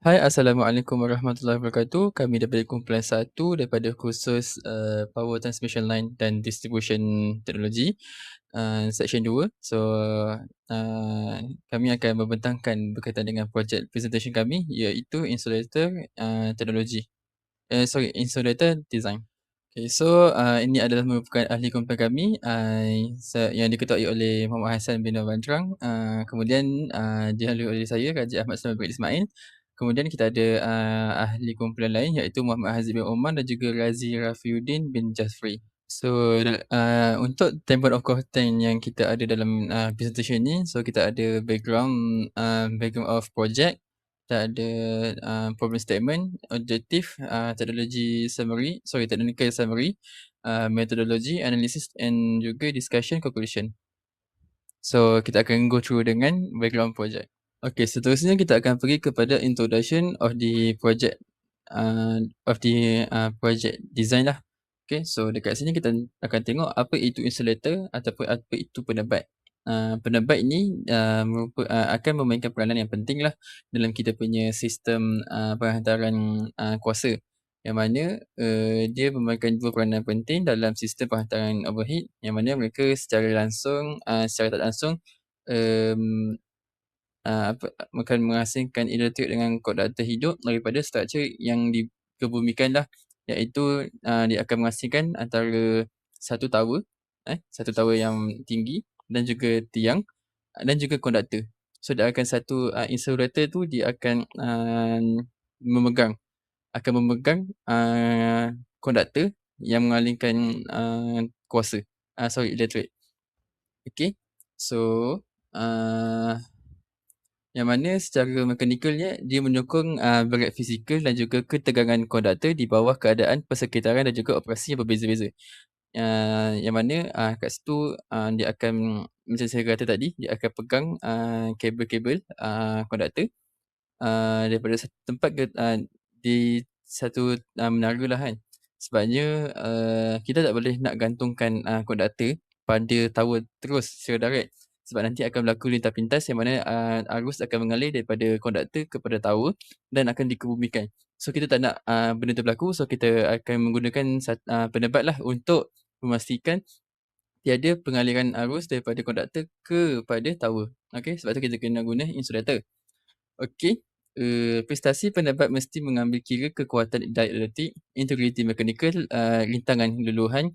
Hai, Assalamualaikum warahmatullahi wabarakatuh. Kami daripada kumpulan 1 daripada kursus, Power Transmission Line dan Distribution Technology, Section 2. So, kami akan membentangkan berkaitan dengan projek presentation kami iaitu Insulator, Technology. Insulator Design. Okay, so, ini adalah merupakan ahli kumpulan kami, yang diketuai oleh Muhammad Hassan bin Novan Drang, kemudian, dilalui oleh saya, Raja Ahmad Ismail bin Ismail. Kemudian kita ada, ahli kumpulan lain iaitu Muhammad Haziq bin Oman dan juga Razi Rafiuddin bin Jazfri. So, untuk table of content yang kita ada dalam, presentation ni, so kita ada background of project, kita ada, problem statement, objective, technical summary, methodology, analysis and juga discussion conclusion. So, kita akan go through dengan background project. Okay, seterusnya kita akan pergi kepada introduction of the project, project design lah. Okay, so dekat sini kita akan tengok apa itu insulator ataupun apa itu penebat. Penebat ni akan memainkan peranan yang penting lah dalam kita punya sistem penghantaran kuasa, yang mana dia memainkan dua peranan penting dalam sistem penghantaran overhead, yang mana mereka secara langsung, secara tak langsung, akan menghasilkan elektrik dengan konduktor hidup daripada struktur yang dikebumikan lah, iaitu dia akan menghasilkan antara satu tower yang tinggi dan juga tiang dan juga konduktor. So, dia akan satu insulator tu dia akan memegang konduktor yang mengalirkan kuasa, elektrik. Okay, so yang mana secara mekanikalnya dia menyokong berat fizikal dan juga ketegangan konduktor di bawah keadaan persekitaran dan juga operasi yang berbeza-beza. Yang mana kat situ dia akan, macam saya kata tadi, dia akan pegang kabel-kabel konduktor daripada satu tempat ke di satu menara lah kan. Sebabnya kita tak boleh nak gantungkan konduktor pada tower terus secara direct, sebab nanti akan berlaku lintah pintas yang mana arus akan mengalir daripada konduktor kepada tower dan akan dikebumikan. So, kita tak nak benda tu berlaku, so kita akan menggunakan penebat lah untuk memastikan tiada pengaliran arus daripada konduktor kepada tower. Okay, sebab tu kita kena guna insulator. Okay, prestasi penebat mesti mengambil kira kekuatan dieletrik, integriti mekanikal, rintangan luluhan,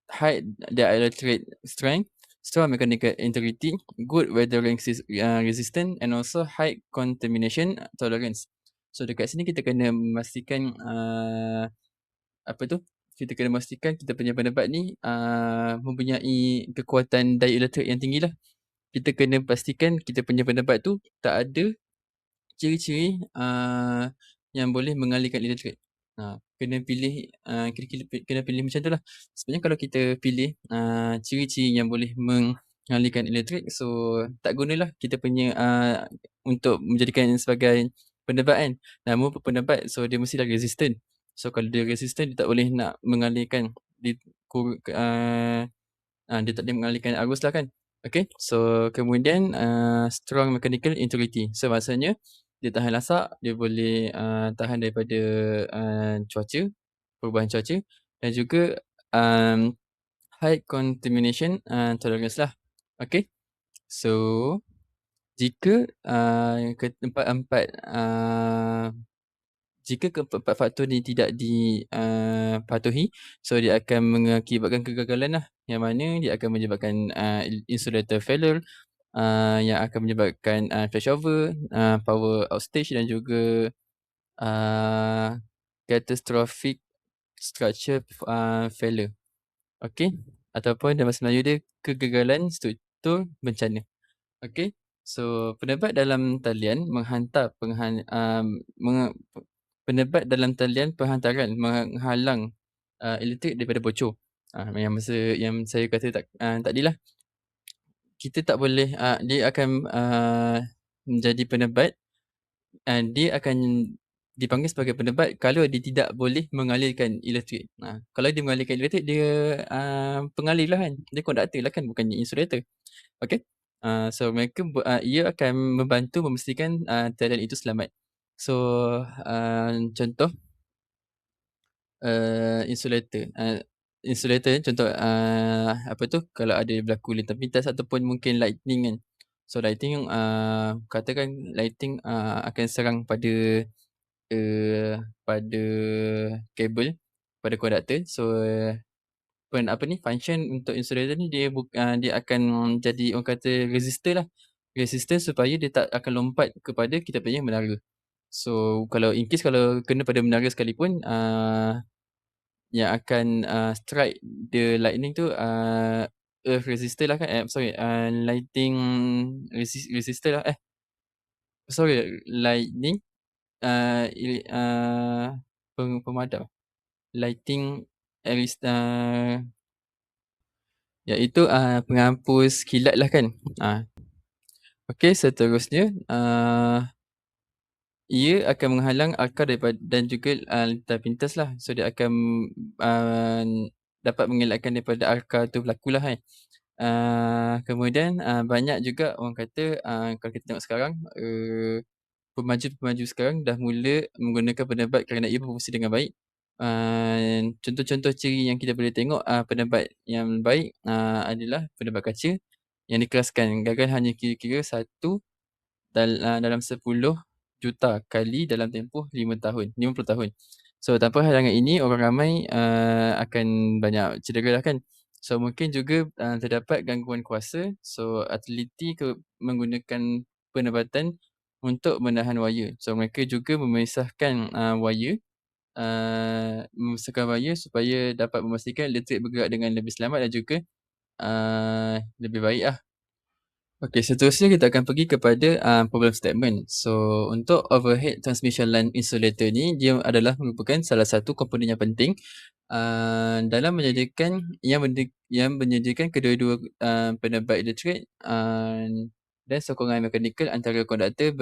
high dielectric strength, strong mechanical integrity, good weathering resistant and also high contamination tolerance. So, dekat sini kita kena memastikan kita kena memastikan kita punya penebat ni mempunyai kekuatan dielectric yang tinggi lah. Kita kena pastikan kita punya penebat tu tak ada ciri-ciri yang boleh mengalirkan elektrik. Kena pilih kira-kira kena pilih macam tu lah. Sebenarnya kalau kita pilih ciri-ciri yang boleh mengalirkan elektrik, so tak gunalah kita punya untuk menjadikan sebagai penebat kan. Nama pun penebat, so dia mestilah resistant. So, kalau dia resistant, dia tak boleh nak mengalirkan dia tak boleh mengalirkan arus lah kan. Okay, so kemudian strong mechanical integrity. So, maksudnya dia tahan lasak, dia boleh tahan daripada perubahan cuaca dan juga high contamination tolerance lah. Okay, so jika keempat-empat faktor ni tidak dipatuhi, so dia akan mengakibatkan kegagalan lah, yang mana dia akan menyebabkan insulator failure, yang akan menyebabkan flashover, power outage dan juga catastrophic structure failure. Okay, ataupun dalam bahasa Melayu dia kegagalan struktur bencana. Okay, so penebat dalam talian penghantaran menghalang elektrik daripada bocor. Yang saya kata tadilah, kita tak boleh dia akan menjadi penebat, dia akan dipanggil sebagai penebat kalau dia tidak boleh mengalirkan elektrik. Kalau dia mengalirkan elektrik, dia pengalir lah kan, dia konduktor lah kan, bukannya insulator. Okay, So mereka ia akan membantu memastikan, talian itu selamat. So, contoh, insulator ni contoh, apa tu, kalau ada berlaku lintang pintas ataupun mungkin lightning kan. So lightning, katakan lightning, akan serang pada kabel, pada konduktor. So, apa ni, function untuk insulator ni dia akan jadi orang kata resistor lah. Resistor supaya dia tak akan lompat kepada kita punya menara. So, kalau in case kalau kena pada menara sekalipun, yang akan, strike the lightning tu, earth resistor lah kan, sorry, lightning resistor lah, sorry, lightning, pemadam, lighting, iaitu, penghapus kilat lah kan. Okey, seterusnya, ia akan menghalang akar dan juga, lintang pintas lah. So, dia akan, uh, dapat mengelakkan daripada akar tu berlaku lah kan. Kemudian, banyak juga orang kata, kalau kita tengok sekarang, pemaju-pemaju sekarang dah mula menggunakan penebat kerana ia berfungsi dengan baik. Contoh-contoh ciri yang kita boleh tengok, penebat yang baik, adalah penebat kaca yang dikeraskan. Gagal hanya kira-kira satu dalam 10 juta kali dalam tempoh 50 tahun. So, tanpa halangan ini orang ramai, akan banyak cedera lah kan. So, mungkin juga, terdapat gangguan kuasa. So, teliti menggunakan penebatan untuk menahan wayar. So, mereka juga memisahkan, wayar supaya dapat memastikan elektrik bergerak dengan lebih selamat dan juga, lebih baik lah. Okey, seterusnya kita akan pergi kepada, problem statement. So, untuk overhead transmission line insulator ni, dia adalah merupakan salah satu komponen yang penting, dalam yang menyediakan kedua-dua, penebat elektrik, dan sokongan mekanikal antara konduktor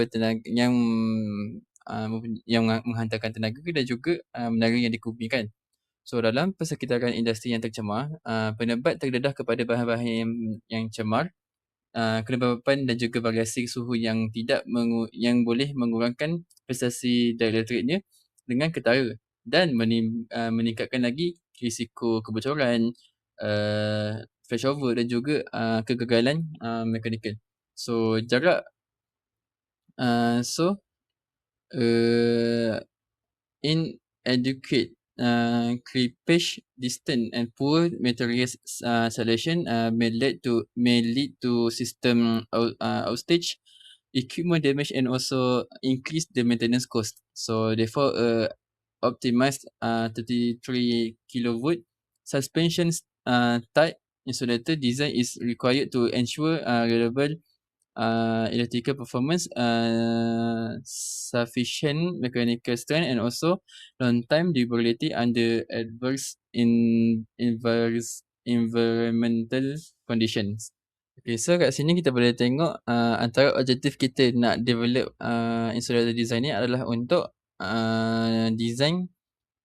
yang menghantarkan tenaga dan juga, menara yang dikebumikan. So, dalam persekitaran industri yang tercemar, penebat terdedah kepada bahan-bahan yang cemar, kelembapan dan juga variasi suhu yang yang boleh mengurangkan prestasi dielectricnya dengan ketara dan meningkatkan lagi risiko kebocoran, flashover dan juga, kegagalan, mekanikal. So, uh, so, uh, inadequate, clippage distance and poor materials, selection, may lead to system outage, equipment damage and also increase the maintenance cost. So therefore, optimized, 33 kilovolt suspension, type insulator design is required to ensure, reliable, electrical performance, sufficient mechanical strength and also long time durability under environmental conditions. Okay, so kat sini kita boleh tengok, antara objektif kita nak develop, insulator design ni adalah untuk, design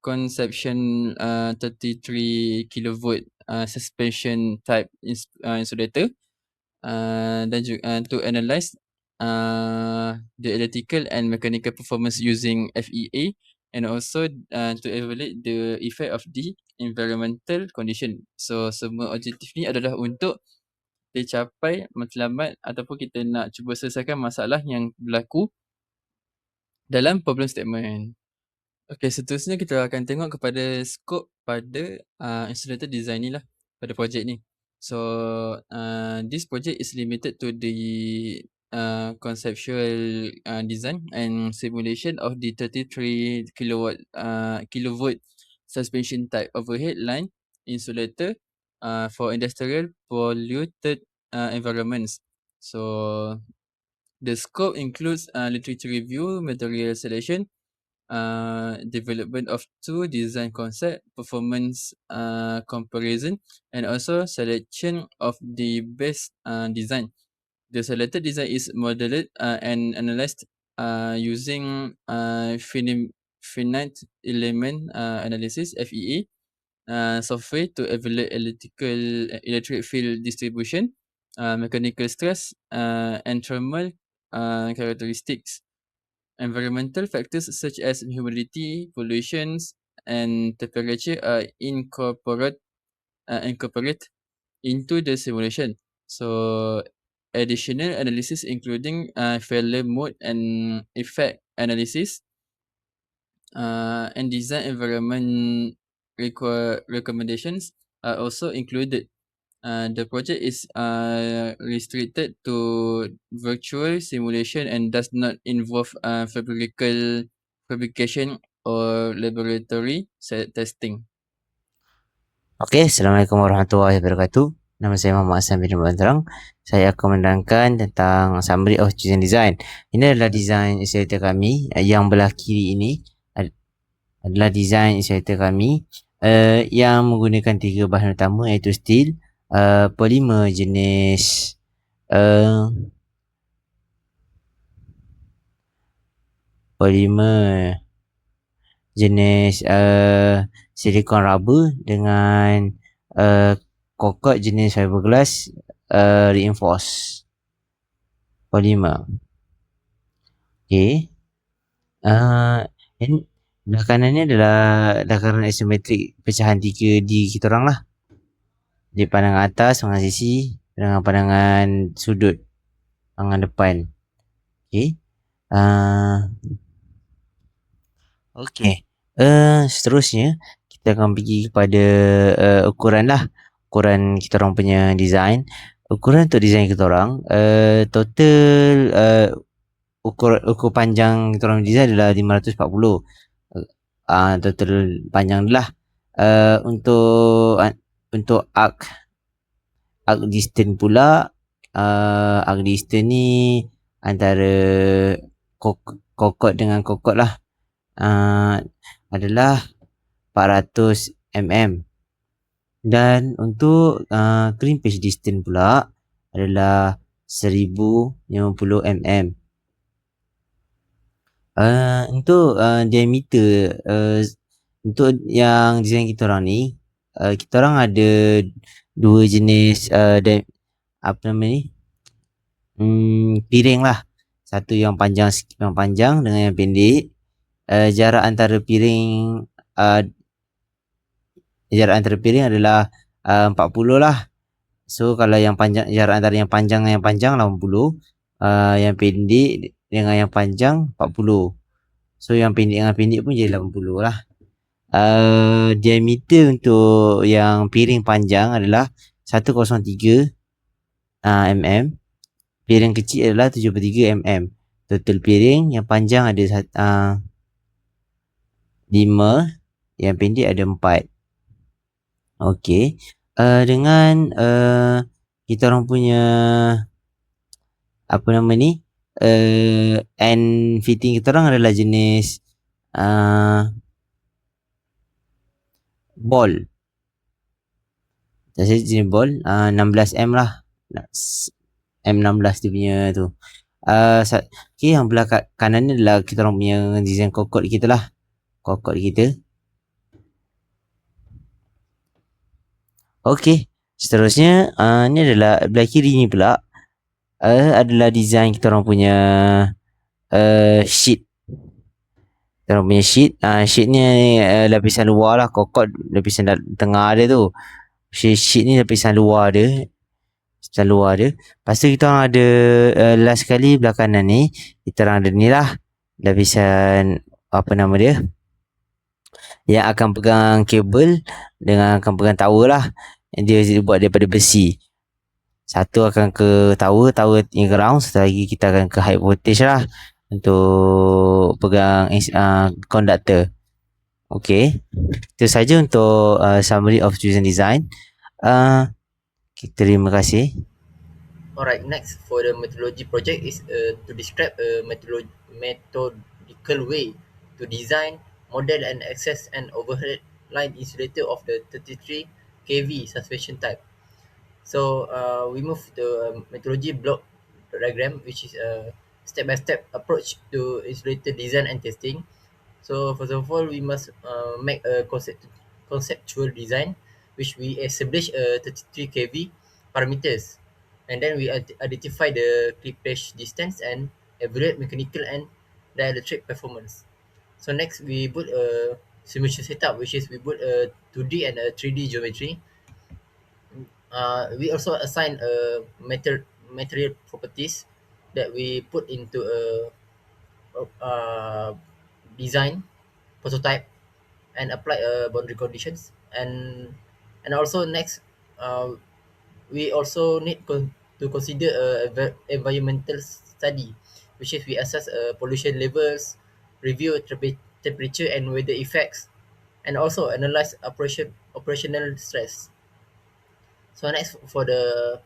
conception, 33 kilovolt, suspension type insulator, dan to analyze, the electrical and mechanical performance using FEA and also, to evaluate the effect of the environmental condition. So, semua objektif ni adalah untuk dicapai matlamat ataupun kita nak cuba selesaikan masalah yang berlaku dalam problem statement. Okey, seterusnya kita akan tengok kepada skop pada, insulator design ni lah, pada projek ni. So, this project is limited to the, conceptual, design and simulation of the 33 kilovolt suspension type overhead line insulator, for industrial polluted, environments. So, the scope includes, literature review, material selection, development of two design concept, performance, comparison, and also selection of the best, design. The selected design is modeled, and analyzed, using, finite element, analysis (FEA) software to evaluate electric field distribution, mechanical stress, and thermal characteristics. Environmental factors such as humidity, pollutions, and temperature are incorporate into the simulation. So additional analysis including failure mode and effect analysis and design environment recommendations are also included. The project is restricted to virtual simulation and does not involve fabrication or laboratory testing. Okey, Assalamualaikum warahmatullahi wabarakatuh. Nama saya Muhammad Hassan bin Bantarang. Saya akan menerangkan tentang summary of choosing design. Ini adalah design accelerator kami. Yang belah kiri ini adalah design accelerator kami yang menggunakan 3 bahan utama iaitu steel, polimer jenis polimer jenis silicon rubber dengan kokot jenis fiberglass reinforced polymer. Okey. Belah kanan ni adalah dakaran isometrik pecahan 3D kita orang lah. Di pandangan atas, pandangan sisi, pandangan sudut, pandangan depan. Okey. Okey. Seterusnya kita akan pergi kepada ukuran lah. Ukuran kita orang punya design. Ukuran untuk design kita orang total ukur panjang kita orang design adalah 540. Total panjang dia lah. Untuk arc distance pula, arc distance ni antara kokot dengan kokot lah. Adalah 400 mm. Dan untuk crimpage distance pula adalah 1050 mm. Untuk diameter untuk yang design kita orang ni, kita orang ada dua jenis apa nama ni? Piring lah. Satu yang panjang dengan yang pendek. Jarak antara piring adalah 40 lah. So kalau yang panjang, jarak antara yang panjang dengan yang panjang 80, yang pendek dengan yang panjang 40. So yang pendek dengan pendek pun jadi 80 lah. Diameter untuk yang piring panjang adalah 103 mm. Piring kecil adalah 73 mm. Total piring yang panjang ada 5, yang pendek ada 4. Okey. Dengan kita orang punya apa nama ni? End fitting kita orang adalah jenis ball. Saya jenis ball 16M lah. M16 dia punya tu. Okay, yang belah kanan ni adalah kita orang punya design kokot kita lah. Kokot kita. Okey, seterusnya ni adalah belah kiri ni pula adalah design kita orang punya sheet. Kita orang punya sheet. Sheet ni lapisan luar lah. Kokot lapisan tengah dia tu. Sheet ni lapisan luar dia. Lepas tu kita orang ada last sekali belah kanan ni kita orang ada ni lah lapisan apa nama dia, yang akan pegang kabel dengan akan pegang tower lah. Dia buat daripada besi. Satu akan ke tower ni ground. Satu lagi kita akan ke high voltage lah untuk pegang conductor. Okay, itu saja untuk summary of chosen design. Terima kasih. Alright, next for the methodology project is to describe a methodical way to design, model and access an overhead line insulator of the 33 kV substation type. So we move to methodology block diagram, which is a step-by-step approach to insulator design and testing. So first of all, we must make a conceptual design, which we establish 33 kV parameters. And then we identify the clippage distance and evaluate mechanical and dielectric performance. So next we build a simulation setup, which is we build a 2D and a 3D geometry. We also assign material properties that we put into a design prototype and apply boundary conditions. And also next, uh, we also need to consider environmental study, which is we assess pollution levels, review temperature and weather effects, and also analyze operational stress. So next, for the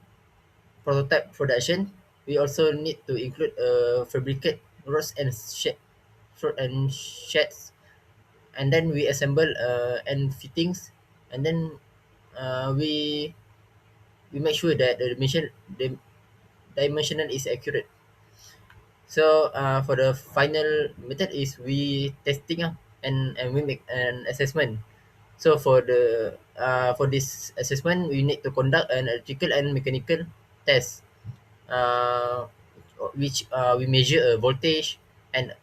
prototype production, we also need to include fabricate rods and sheds, and then we assemble and fittings, and then we make sure that the dimensional is accurate. So for the final method is we testing, and we make an assessment. So for this assessment, we need to conduct an electrical and mechanical test, uh, which we measure voltage and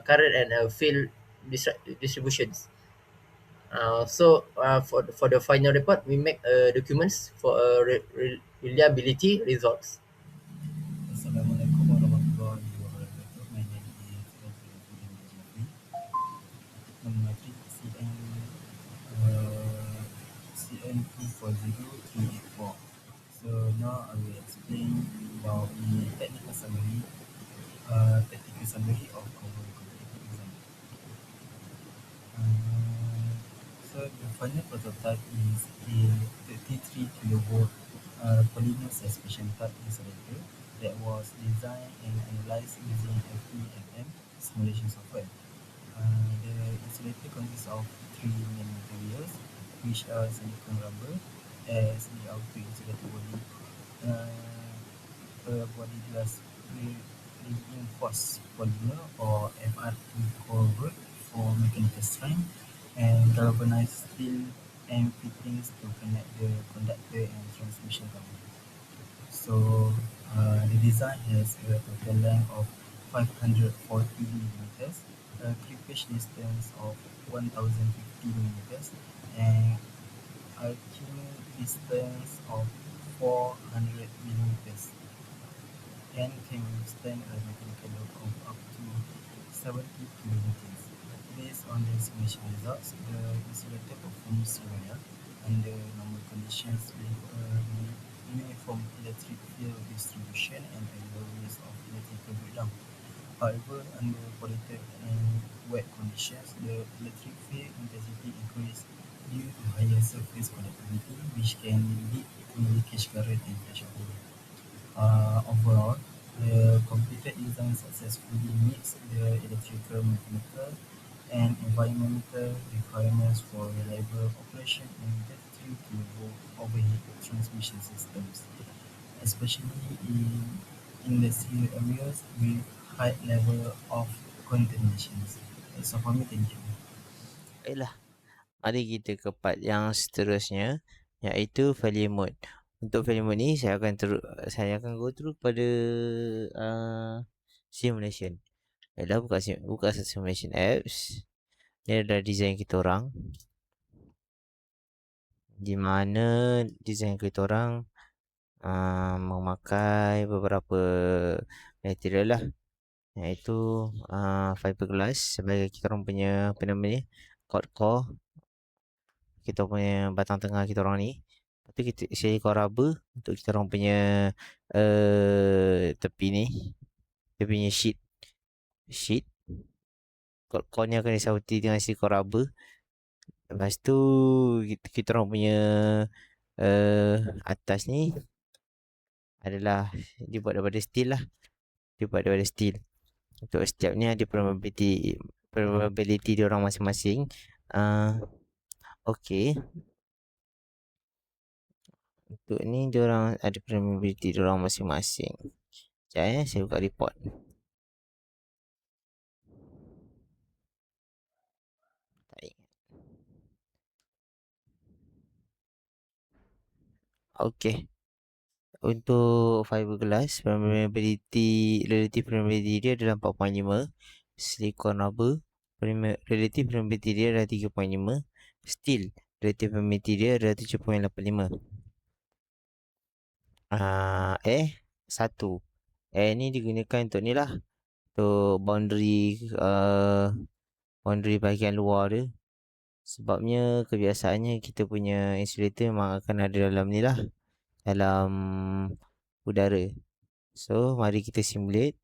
current and field distributions. For the final report, we make documents for reliability results. Assalamualaikum warahmatullahi wabarakatuh. My name is Razifudin Jafri. Memetik CN 240384. So now I will explain about the technical summary of our computer design. So the final prototype is a 33 kilovolt polymer suspension type insulator that was designed and analyzed using FEMM simulation software. The insulator consists of three main materials, which are silicon rubber as the outer insulator body, a body glass reinforced polymer or FRP cover for mechanical strength, and galvanized steel and fittings to connect the conductor and transmission tower. So the design has a total length of 540 millimeters, a creepage distance of 1050 millimeters, and arcing distance of 400 millimeters, and can withstand a mechanical load of up to 70 kilonewtons. Based on the simulation results, the insulator performs well under normal conditions with uniform electric field distribution and a low risk of electrical breakdown. However, under polluted and wet conditions, the electric field intensity increases due to higher surface conductivity, which can lead to leakage current and flashover. Overall, the computer design successfully meets the electrical, mechanical, and environmental requirements for reliable operation in 33 kilovolt overhead transmission systems, especially in industrial areas with high level of contaminations. That's all for me. Thank you. Baiklah, mari kita ke part yang seterusnya, iaitu failure mode. Untuk failure mode ni saya akan go through pada simulation. Baiklah, buka simulation apps. Ni adalah design kita orang, di mana design kita orang memakai beberapa material lah, iaitu fiberglass sebagai kita orang punya apa nama ni, core, kita punya batang tengah kita orang ni. Lepas tu kita silicone rubber untuk kita orang punya tepi ni, dia punya sheet core ni akan disauti dengan silicone rubber. Lepas tu kita orang punya atas ni adalah dibuat daripada steel lah. Untuk setiap ni ada probability dia orang masing-masing. Okey. Untuk ni dia orang ada probability dia orang masing-masing. Sekejap saya buka report. Tak ingat. Okey. untuk fiberglass relative permeability dia adalah 4.5. Silicon rubber relative permeability dia adalah 3.5. Steel relative permeability dia adalah 7.85. Satu ni digunakan untuk ni lah, untuk boundary bahagian luar dia. Sebabnya kebiasaannya kita punya insulator memang akan ada dalam ni lah, dalam udara. So mari kita simulate.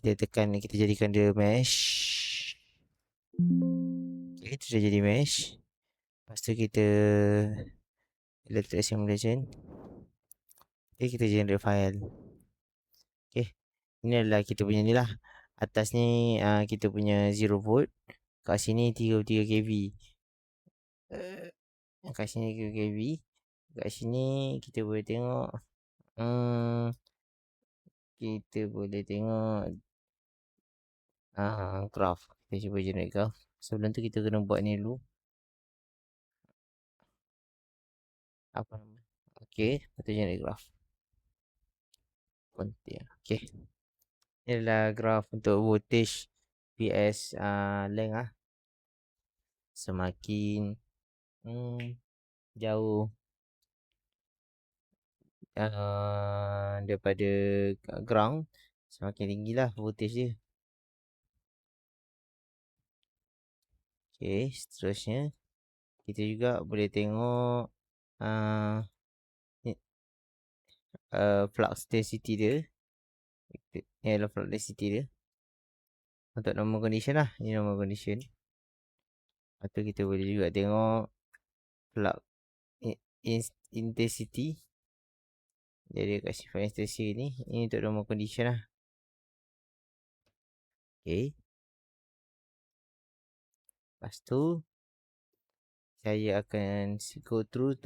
Kita jadikan dia mesh. Okay, itu dah jadi mesh. Lepas tu kita electric simulation. Okay, kita generate file. Okay, ini adalah kita punya ni lah. Atas ni kita punya 0 volt. Kat sini 33 kV. Kat sini 3 kV. Kat sini kita boleh tengok graph. Kita cuba generate graph. Sebelum tu kita kena buat ni dulu. Apa nama? Okay, kita generate graph. Okay, ni adalah graph untuk voltage PS length lah. Semakin jauh daripada ground, semakin tinggilah voltage dia. Okay, seterusnya kita juga boleh tengok flux density dia. Ni adalah flux density dia untuk normal condition lah. Ni normal condition. Lepas tu kita boleh juga tengok flux intensity. Jadi kat sifat intensity ni, ini untuk normal condition lah. Okay. Lepas tu saya akan go through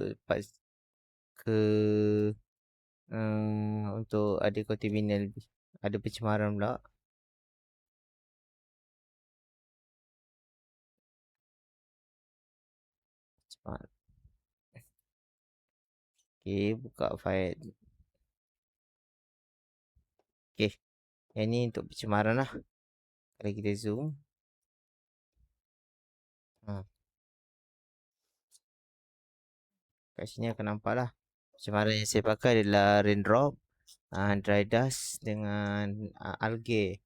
untuk ada contaminant, ada pencemaran pula. Okay, buka file. Okay, yang ni untuk pencemaran lah. Kalau kita zoom, kat sini akan nampak lah. Pencemaran yang saya pakai adalah raindrop, dry dust dengan algae.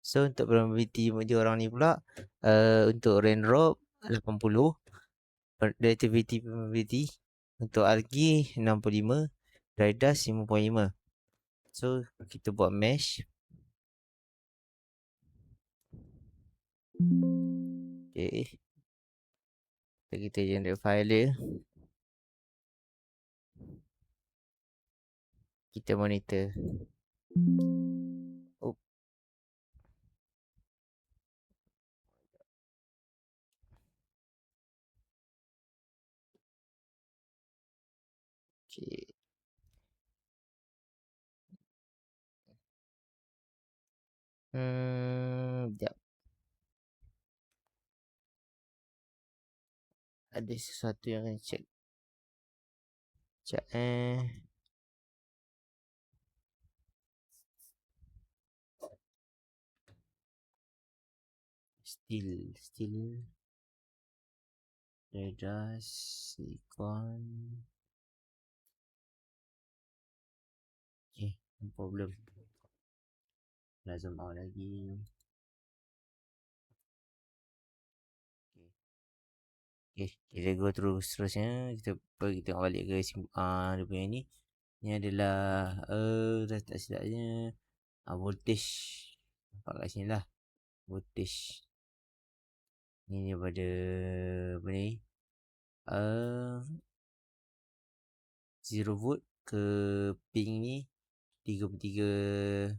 So untuk probability dia orang ni pula, untuk raindrop 80, relativity probability. Untuk algae 65, dry dust 5.5. So kita buat mesh. Okay, kita generate file dia. Kita monitor. Okay. Sekejap. Ada sesuatu yang akan check. Sekejap Still dry dust, silicon. Okay, no problem. Lazim out lagi. Okay, kita go through seterusnya. Kita pergi tengok balik ke dia punya ni. Ni adalah dah tak silapnya voltage. Nampak kat sini lah voltage. Ni daripada apa ni, 0 volt ke ping ni 33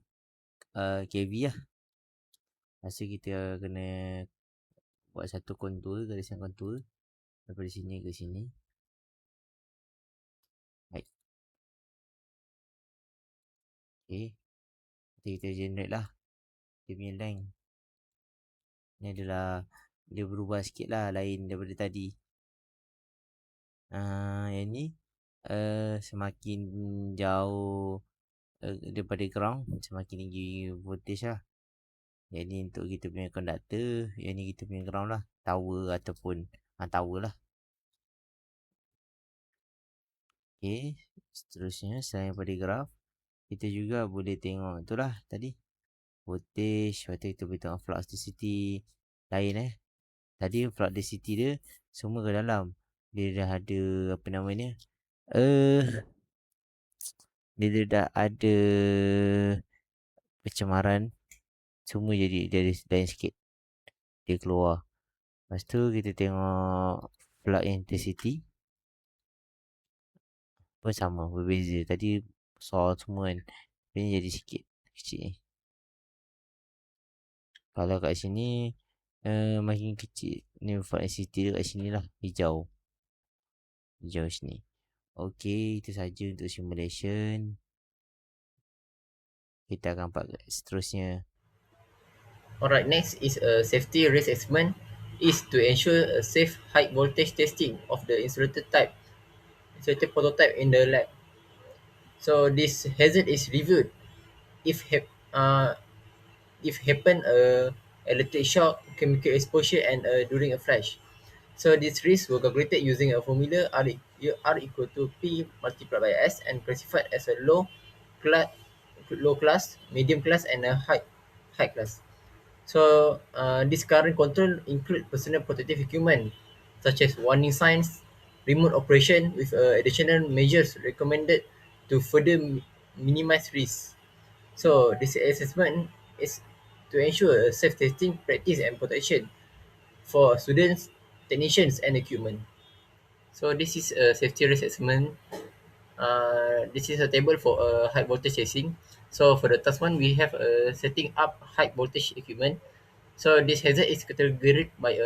kV lah. Rasa kita kena buat satu kontur, garisan kontur daripada sini ke sini. Baik. Okay, kita generate lah dia punya length. Ni adalah dia berubah sikit lah, lain daripada tadi. Yang ni semakin jauh daripada ground, semakin tinggi voltage lah. Yang ni untuk kita punya conductor, yang ni kita punya ground lah, tower ataupun tower lah. Okay, seterusnya selain daripada graf, kita juga boleh tengok tu lah tadi, voltage. Lepas tu kita boleh tengok flux density lain Tadi flux density dia semua ke dalam. Dia dah ada apa namanya, dia dah ada pencemaran, semua jadi dari lain sikit, dia keluar. Lepas tu kita tengok flux intensity pun sama, berbeza. Tadi besar semua kan, ini jadi sikit kecil. Kalau kat sini makin kecil ni flux intensity dia kat sini lah, hijau sini. Okay, itu saja untuk simulation. Kita akan nampak seterusnya. Alright, next is a safety risk assessment is to ensure a safe high voltage testing of the insulator prototype in the lab. So this hazard is reviewed if happen electric shock, chemical exposure, and during a flash. So this risk were calculated using a formula R equal to P multiplied by S and classified as a low class, medium class, and a high class. So this current control include personal protective equipment such as warning signs, remote operation with additional measures recommended to further minimize risk. So this assessment is to ensure a safe testing practice and protection for students, technicians, and equipment. So this is a safety risk assessment. This is a table for high voltage testing. So for the task one, we have setting up high voltage equipment. So this hazard is categorized by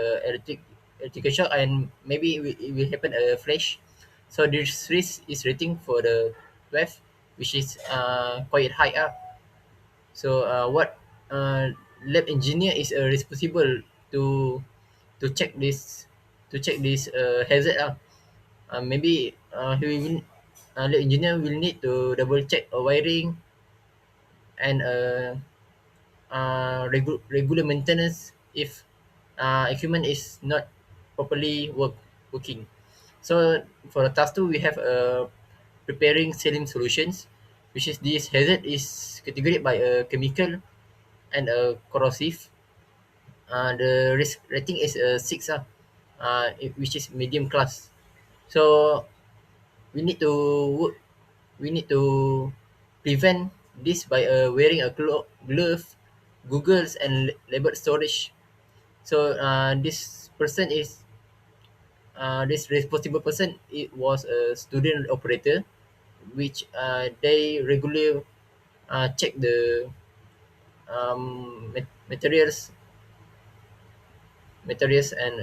electrical shock, and maybe it will happen a flash. So this risk is rating for the 12, which is quite high up. So what lab engineer is responsible to to check this hazard. Maybe he will lab engineer will need to double check a wiring and regular maintenance if equipment is not properly working. So for the task 2, we have preparing saline solutions, which is this hazard is categorized by a chemical and a corrosive. The risk rating is 6, which is medium class. So we need to prevent this by wearing a glove, goggles, and labeled storage. So this responsible person, it was a student operator, which they regularly check the materials and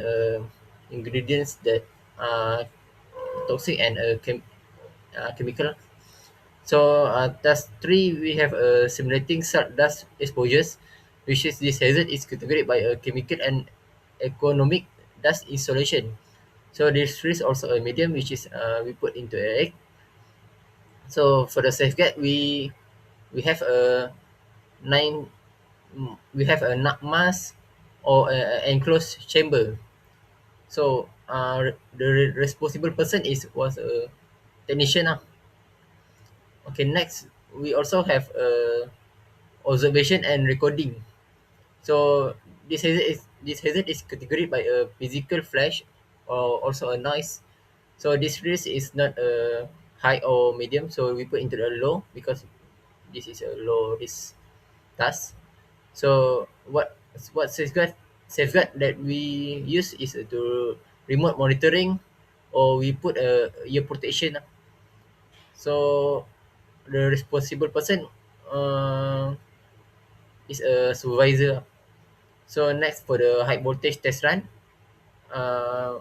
ingredients that are toxic and chemical. So task 3, we have simulating dust exposures, which is this hazard is categorized by a chemical and economic dust insulation. So this risk also a medium, which is we put into a egg. So for the safeguard, we have a nine we have a mask or enclosed chamber. So the responsible person was a technician. Okay, next we also have observation and recording. So this hazard is categorized by a physical flash or also a noise. So this risk is not a high or medium, so we put into the low because this is a low risk task. So what safeguard that we use is to remote monitoring, or we put a ear protection. So the responsible person is a supervisor. So next for the high voltage test run, uh,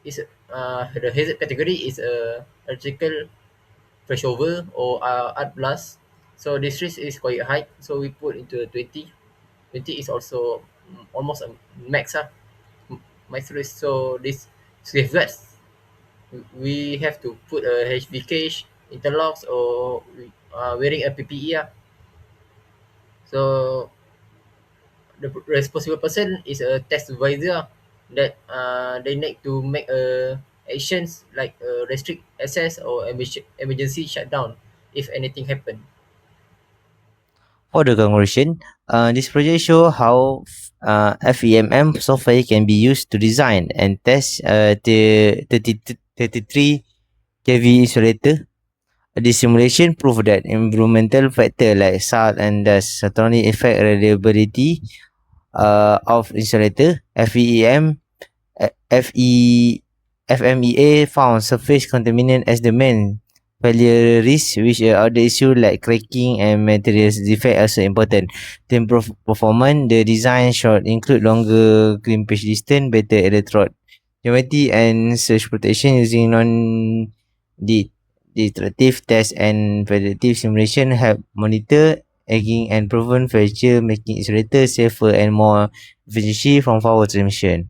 is the hazard category is electrical flashover or art blast. So this risk is quite high, so we put into 20. 20 is also almost a max max risk. So this safeguards we have to put a HV cage, interlocks, or wearing a PPE. So the responsible person is a test supervisor that they need to make actions like restrict access or emergency shutdown if anything happen. For the conclusion, this project show how FEMM software can be used to design and test the 33 kV insulator. This simulation proved that environmental factors like salt and dust strongly affect reliability of insulator. FMEA found surface contaminant as the main failure risk, which other issues like cracking and materials defect also important. To improve performance, the design should include longer crimpage distance, better electrode geometry, and surge protection using non-destructive tests and predictive simulation help monitor aging and prevent fracture, making insulator safer and more efficiency from power transmission.